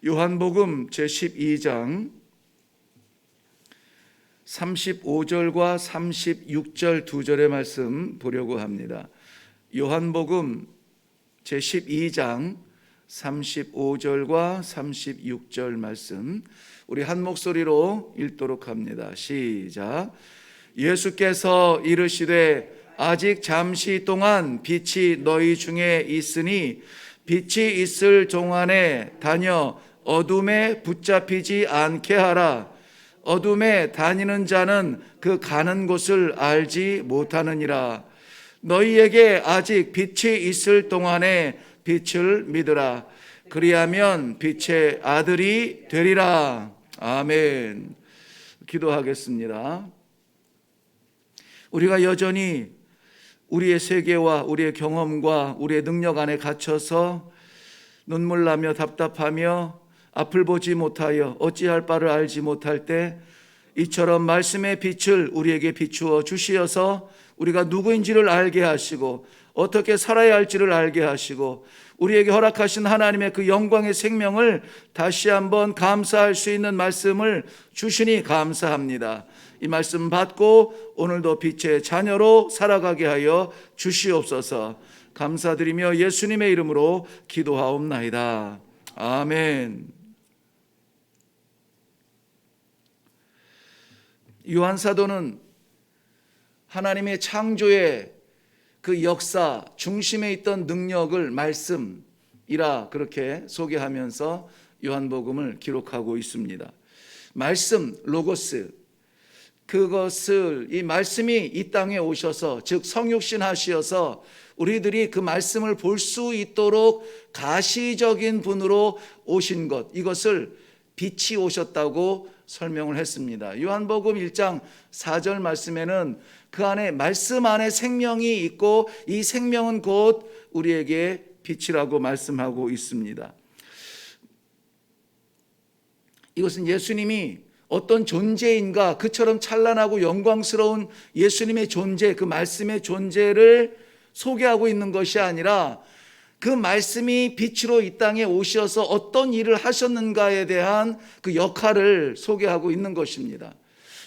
요한복음 제12장 35절과 36절 두 절의 말씀 보려고 합니다. 요한복음 제12장 35절과 36절 말씀 우리 한 목소리로 읽도록 합니다. 시작. 예수께서 이르시되 아직 잠시 동안 빛이 너희 중에 있으니 빛이 있을 동안에 다녀 어둠에 붙잡히지 않게 하라. 어둠에 다니는 자는 그 가는 곳을 알지 못하느니라. 너희에게 아직 빛이 있을 동안에 빛을 믿으라. 그리하면 빛의 아들이 되리라. 아멘. 기도하겠습니다. 우리가 여전히 우리의 세계와 우리의 경험과 우리의 능력 안에 갇혀서 눈물 나며 답답하며 앞을 보지 못하여 어찌할 바를 알지 못할 때 이처럼 말씀의 빛을 우리에게 비추어 주시어서 우리가 누구인지를 알게 하시고 어떻게 살아야 할지를 알게 하시고 우리에게 허락하신 하나님의 그 영광의 생명을 다시 한번 감사할 수 있는 말씀을 주시니 감사합니다. 이 말씀 받고 오늘도 빛의 자녀로 살아가게 하여 주시옵소서. 감사드리며 예수님의 이름으로 기도하옵나이다. 아멘. 요한 사도는 하나님의 창조의 그 역사 중심에 있던 능력을 말씀이라 그렇게 소개하면서 요한복음을 기록하고 있습니다. 말씀, 로고스, 그것을 이 말씀이 이 땅에 오셔서 즉 성육신 하시어서 우리들이 그 말씀을 볼 수 있도록 가시적인 분으로 오신 것, 이것을 빛이 오셨다고 설명을 했습니다. 요한복음 1장 4절 말씀에는 그 안에 말씀 안에 생명이 있고 이 생명은 곧 우리에게 빛이라고 말씀하고 있습니다. 이것은 예수님이 어떤 존재인가, 그처럼 찬란하고 영광스러운 예수님의 존재, 그 말씀의 존재를 소개하고 있는 것이 아니라 그 말씀이 빛으로 이 땅에 오셔서 어떤 일을 하셨는가에 대한 그 역할을 소개하고 있는 것입니다.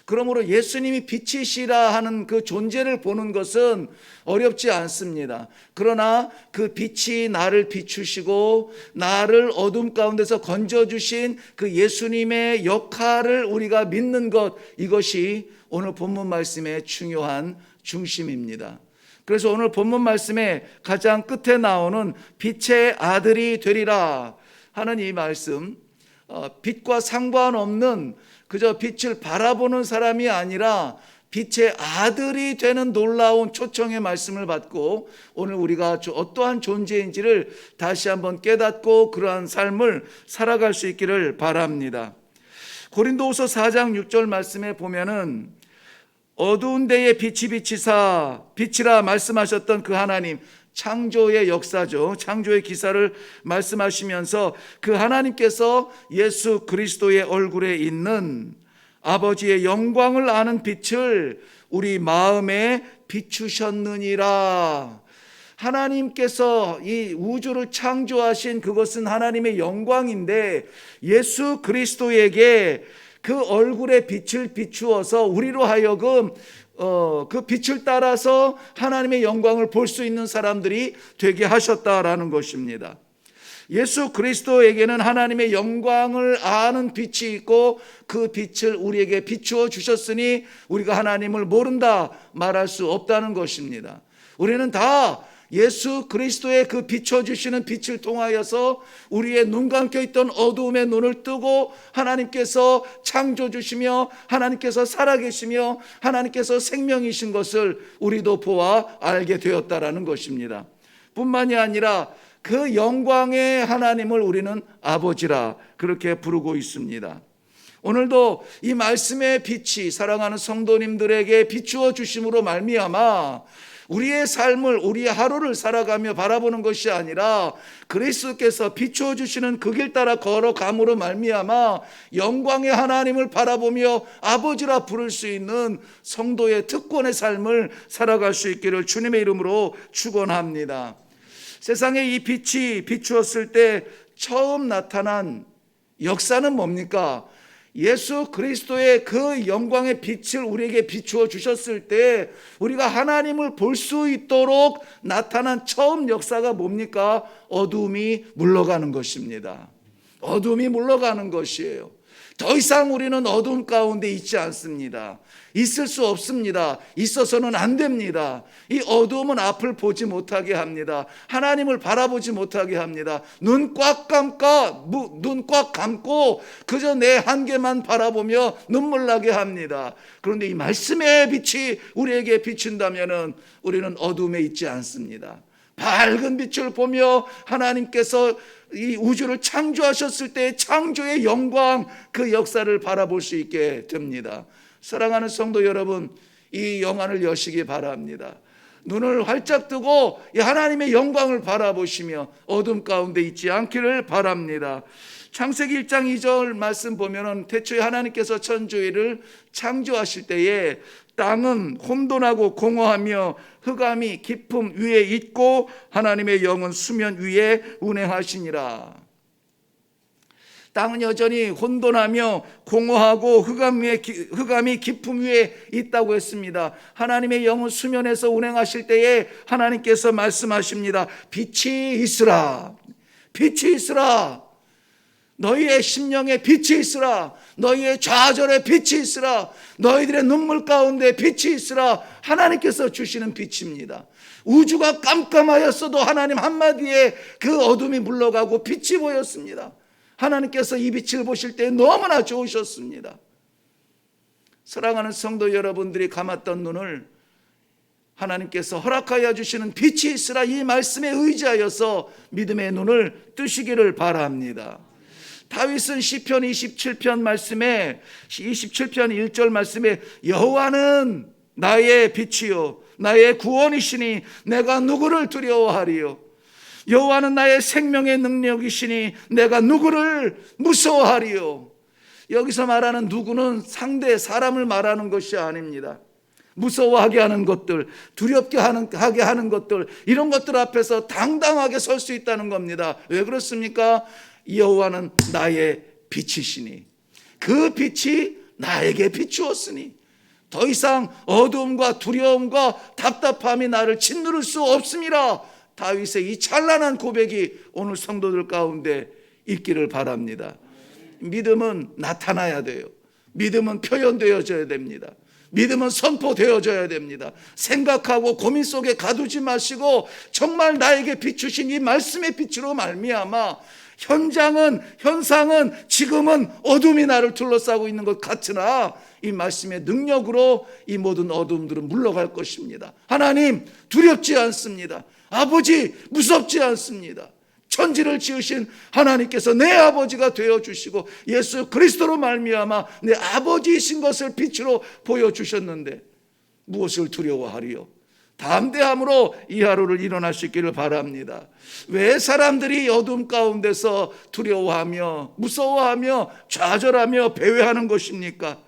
그러므로 예수님이 빛이시라 하는 그 존재를 보는 것은 어렵지 않습니다. 그러나 그 빛이 나를 비추시고 나를 어둠 가운데서 건져주신 그 예수님의 역할을 우리가 믿는 것, 이것이 오늘 본문 말씀의 중요한 중심입니다. 그래서 오늘 본문 말씀의 가장 끝에 나오는 빛의 아들이 되리라 하는 이 말씀, 빛과 상관없는 그저 빛을 바라보는 사람이 아니라 빛의 아들이 되는 놀라운 초청의 말씀을 받고 오늘 우리가 어떠한 존재인지를 다시 한번 깨닫고 그러한 삶을 살아갈 수 있기를 바랍니다. 고린도후서 4장 6절 말씀에 보면은 어두운 데에 빛이 비치사 빛이라 말씀하셨던 그 하나님, 창조의 역사죠. 창조의 기사를 말씀하시면서 그 하나님께서 예수 그리스도의 얼굴에 있는 아버지의 영광을 아는 빛을 우리 마음에 비추셨느니라. 하나님께서 이 우주를 창조하신 그것은 하나님의 영광인데 예수 그리스도에게 그 얼굴의 빛을 비추어서 우리로 하여금 그 빛을 따라서 하나님의 영광을 볼 수 있는 사람들이 되게 하셨다라는 것입니다. 예수 그리스도에게는 하나님의 영광을 아는 빛이 있고 그 빛을 우리에게 비추어 주셨으니 우리가 하나님을 모른다 말할 수 없다는 것입니다. 우리는 다 예수 그리스도의 그 비춰주시는 빛을 통하여서 우리의 눈 감겨 있던 어두움의 눈을 뜨고 하나님께서 창조 주시며 하나님께서 살아계시며 하나님께서 생명이신 것을 우리도 보아 알게 되었다라는 것입니다. 뿐만이 아니라 그 영광의 하나님을 우리는 아버지라 그렇게 부르고 있습니다. 오늘도 이 말씀의 빛이 사랑하는 성도님들에게 비추어 주심으로 말미암아 우리의 삶을, 우리의 하루를 살아가며 바라보는 것이 아니라 그리스도께서 비추어 주시는 그 길 따라 걸어감으로 말미암아 영광의 하나님을 바라보며 아버지라 부를 수 있는 성도의 특권의 삶을 살아갈 수 있기를 주님의 이름으로 축원합니다. 세상에 이 빛이 비추었을 때 처음 나타난 역사는 뭡니까? 예수 그리스도의 그 영광의 빛을 우리에게 비추어 주셨을 때 우리가 하나님을 볼 수 있도록 나타난 처음 역사가 뭡니까? 어둠이 물러가는 것입니다. 어둠이 물러가는 것이에요. 더 이상 우리는 어둠 가운데 있지 않습니다. 있을 수 없습니다. 있어서는 안 됩니다. 이 어둠은 앞을 보지 못하게 합니다. 하나님을 바라보지 못하게 합니다. 눈 꽉 감고 그저 내 한계만 바라보며 눈물 나게 합니다. 그런데 이 말씀의 빛이 우리에게 비춘다면 우리는 어둠에 있지 않습니다. 밝은 빛을 보며 하나님께서 이 우주를 창조하셨을 때 창조의 영광, 그 역사를 바라볼 수 있게 됩니다. 사랑하는 성도 여러분, 이 영안을 여시기 바랍니다. 눈을 활짝 뜨고 하나님의 영광을 바라보시며 어둠 가운데 있지 않기를 바랍니다. 창세기 1장 2절 말씀 보면은 태초에 하나님께서 천지를 창조하실 때에 땅은 혼돈하고 공허하며 흑암이 깊음 위에 있고 하나님의 영은 수면 위에 운행하시니라. 땅은 여전히 혼돈하며 공허하고 흑암이 깊음 위에 있다고 했습니다. 하나님의 영은 수면에서 운행하실 때에 하나님께서 말씀하십니다. 빛이 있으라. 빛이 있으라. 너희의 심령에 빛이 있으라. 너희의 좌절에 빛이 있으라. 너희들의 눈물 가운데 빛이 있으라. 하나님께서 주시는 빛입니다. 우주가 깜깜하였어도 하나님 한마디에 그 어둠이 물러가고 빛이 보였습니다. 하나님께서 이 빛을 보실 때 너무나 좋으셨습니다. 사랑하는 성도 여러분들이 감았던 눈을 하나님께서 허락하여 주시는 빛이 있으라, 이 말씀에 의지하여서 믿음의 눈을 뜨시기를 바랍니다. 다윗은 시편 27편 말씀에 27편 1절 말씀에 여호와는 나의 빛이요 나의 구원이시니 내가 누구를 두려워하리요. 여호와는 나의 생명의 능력이시니 내가 누구를 무서워하리요. 여기서 말하는 누구는 상대 사람을 말하는 것이 아닙니다. 무서워하게 하는 것들, 두렵게 하게 하는 것들, 이런 것들 앞에서 당당하게 설 수 있다는 겁니다. 왜 그렇습니까? 여호와는 나의 빛이시니 그 빛이 나에게 비추었으니 더 이상 어두움과 두려움과 답답함이 나를 짓누를 수 없음이라. 다윗의 이 찬란한 고백이 오늘 성도들 가운데 있기를 바랍니다. 믿음은 나타나야 돼요. 믿음은 표현되어져야 됩니다. 믿음은 선포되어져야 됩니다. 생각하고 고민 속에 가두지 마시고 정말 나에게 비추신 이 말씀의 빛으로 말미암아 현상은 지금은 어둠이 나를 둘러싸고 있는 것 같으나 이 말씀의 능력으로 이 모든 어둠들은 물러갈 것입니다. 하나님 두렵지 않습니다. 아버지 무섭지 않습니다. 천지를 지으신 하나님께서 내 아버지가 되어주시고 예수 그리스도로 말미암아 내 아버지이신 것을 빛으로 보여주셨는데 무엇을 두려워하리요. 담대함으로 이 하루를 일어날 수 있기를 바랍니다. 왜 사람들이 어둠 가운데서 두려워하며 무서워하며 좌절하며 배회하는 것입니까?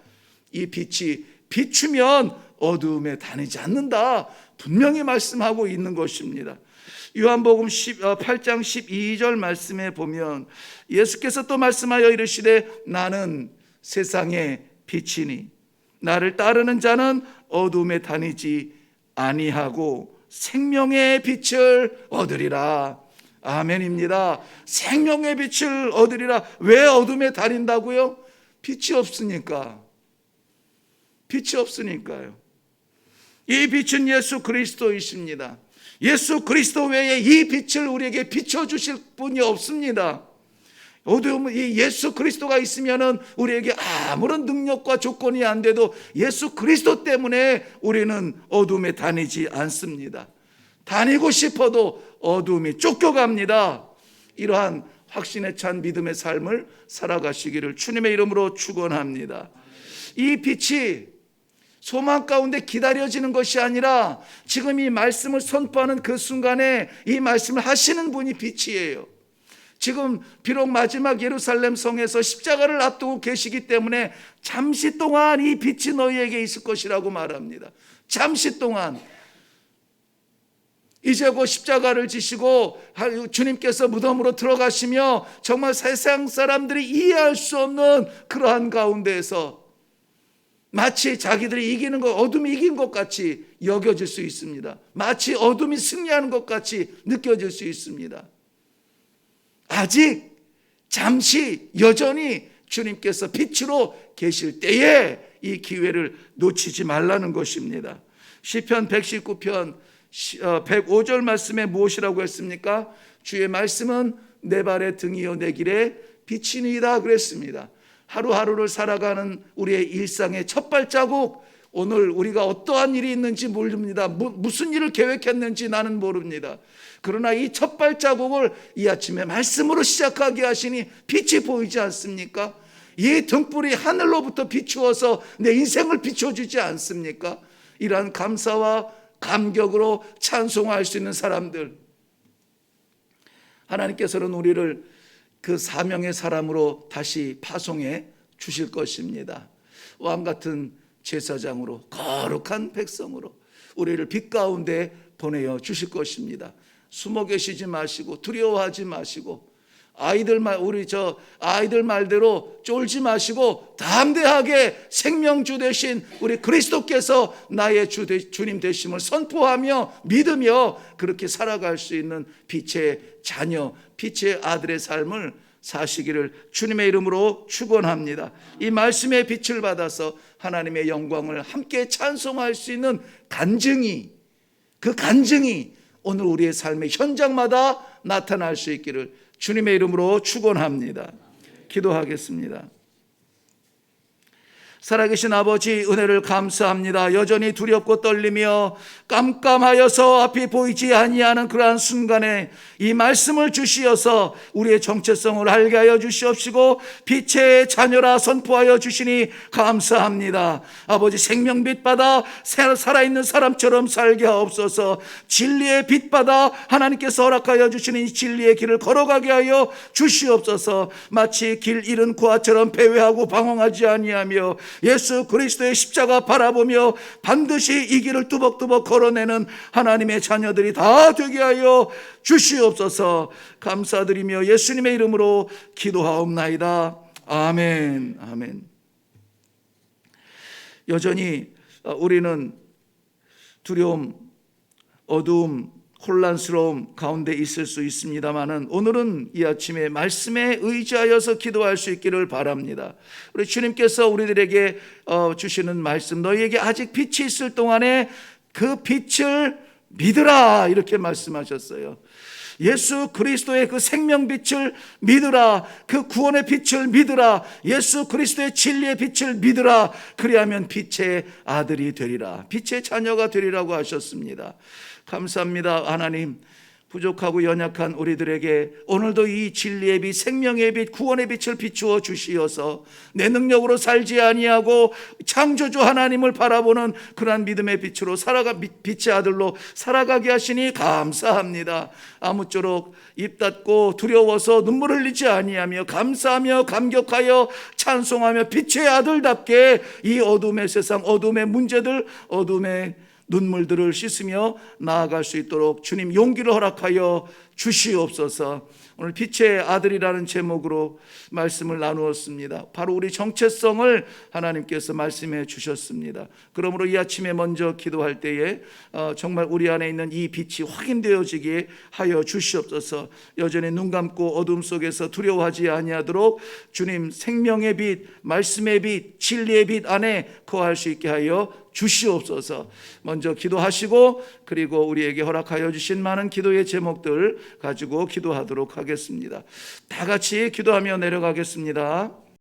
이 빛이 비추면 어둠에 다니지 않는다, 분명히 말씀하고 있는 것입니다. 요한복음 8장 12절 말씀에 보면 예수께서 또 말씀하여 이르시되 나는 세상의 빛이니 나를 따르는 자는 어둠에 다니지 아니하고 생명의 빛을 얻으리라. 아멘입니다. 생명의 빛을 얻으리라. 왜 어둠에 다닌다고요? 빛이 없으니까. 빛이 없으니까요. 이 빛은 예수 그리스도이십니다. 예수 그리스도 외에 이 빛을 우리에게 비춰주실 분이 없습니다. 어두움, 이 예수 그리스도가 있으면은 우리에게 아무런 능력과 조건이 안 돼도 예수 그리스도 때문에 우리는 어둠에 다니지 않습니다. 다니고 싶어도 어둠이 쫓겨갑니다. 이러한 확신에 찬 믿음의 삶을 살아가시기를 주님의 이름으로 축원합니다. 이 빛이 소망 가운데 기다려지는 것이 아니라 지금 이 말씀을 선포하는 그 순간에 이 말씀을 하시는 분이 빛이에요. 지금 비록 마지막 예루살렘 성에서 십자가를 앞두고 계시기 때문에 잠시 동안 이 빛이 너희에게 있을 것이라고 말합니다. 잠시 동안. 이제 곧 십자가를 지시고 주님께서 무덤으로 들어가시며 정말 세상 사람들이 이해할 수 없는 그러한 가운데에서 마치 자기들이 이기는 것, 어둠이 이긴 것 같이 여겨질 수 있습니다. 마치 어둠이 승리하는 것 같이 느껴질 수 있습니다. 아직 잠시 여전히 주님께서 빛으로 계실 때에 이 기회를 놓치지 말라는 것입니다. 시편 119편 105절 말씀에 무엇이라고 했습니까? 주의 말씀은 내 발의 등이요 내 길의 빛이니이다 그랬습니다. 하루하루를 살아가는 우리의 일상의 첫 발자국, 오늘 우리가 어떠한 일이 있는지 모릅니다. 무슨 일을 계획했는지 나는 모릅니다. 그러나 이 첫 발자국을 이 아침에 말씀으로 시작하게 하시니 빛이 보이지 않습니까? 이 등불이 하늘로부터 비추어서 내 인생을 비춰주지 않습니까? 이러한 감사와 감격으로 찬송할 수 있는 사람들, 하나님께서는 우리를 그 사명의 사람으로 다시 파송해 주실 것입니다. 왕같은 제사장으로, 거룩한 백성으로 우리를 빛 가운데 보내어 주실 것입니다. 숨어 계시지 마시고 두려워하지 마시고 아이들 말대로 쫄지 마시고 담대하게 생명주 되신 우리 그리스도께서 나의 주님 되심을 선포하며 믿으며 그렇게 살아갈 수 있는 빛의 자녀, 빛의 아들의 삶을 사시기를 주님의 이름으로 축원합니다. 이 말씀의 빛을 받아서 하나님의 영광을 함께 찬송할 수 있는 간증이, 그 간증이 오늘 우리의 삶의 현장마다 나타날 수 있기를 주님의 이름으로 축원합니다. 기도하겠습니다. 살아계신 아버지, 은혜를 감사합니다. 여전히 두렵고 떨리며 깜깜하여서 앞이 보이지 아니하는 그러한 순간에 이 말씀을 주시어서 우리의 정체성을 알게 하여 주시옵시고 빛의 자녀라 선포하여 주시니 감사합니다. 아버지, 생명빛 받아 살아있는 사람처럼 살게 하옵소서. 진리의 빛 받아 하나님께서 허락하여 주시는 이 진리의 길을 걸어가게 하여 주시옵소서. 마치 길 잃은 고아처럼 배회하고 방황하지 아니하며 예수 그리스도의 십자가 바라보며 반드시 이 길을 뚜벅뚜벅 걸어내는 하나님의 자녀들이 다 되게 하여 주시옵소서. 감사드리며 예수님의 이름으로 기도하옵나이다. 아멘. 아멘. 여전히 우리는 두려움, 어두움, 혼란스러움 가운데 있을 수 있습니다마는 오늘은 이 아침에 말씀에 의지하여서 기도할 수 있기를 바랍니다. 우리 주님께서 우리들에게 주시는 말씀, 너희에게 아직 빛이 있을 동안에 그 빛을 믿으라, 이렇게 말씀하셨어요. 예수 그리스도의 그 생명빛을 믿으라, 그 구원의 빛을 믿으라, 예수 그리스도의 진리의 빛을 믿으라. 그리하면 빛의 아들이 되리라, 빛의 자녀가 되리라고 하셨습니다. 감사합니다. 하나님, 부족하고 연약한 우리들에게 오늘도 이 진리의 빛, 생명의 빛, 구원의 빛을 비추어 주시어서 내 능력으로 살지 아니하고 창조주 하나님을 바라보는 그러한 믿음의 빛으로 빛의 아들로 살아가게 하시니 감사합니다. 아무쪼록 입 닫고 두려워서 눈물 흘리지 아니하며 감사하며 감격하여 찬송하며 빛의 아들답게 이 어둠의 세상, 어둠의 문제들, 어둠의 눈물들을 씻으며 나아갈 수 있도록 주님 용기를 허락하여 주시옵소서. 오늘 빛의 아들이라는 제목으로 말씀을 나누었습니다. 바로 우리 정체성을 하나님께서 말씀해 주셨습니다. 그러므로 이 아침에 먼저 기도할 때에 정말 우리 안에 있는 이 빛이 확인되어지게 하여 주시옵소서. 여전히 눈 감고 어둠 속에서 두려워하지 아니하도록 주님 생명의 빛, 말씀의 빛, 진리의 빛 안에 거할 수 있게 하여 주시옵소서. 먼저 기도하시고 그리고 우리에게 허락하여 주신 많은 기도의 제목들 가지고 기도하도록 하겠습니다. 다 같이 기도하며 내려가겠습니다.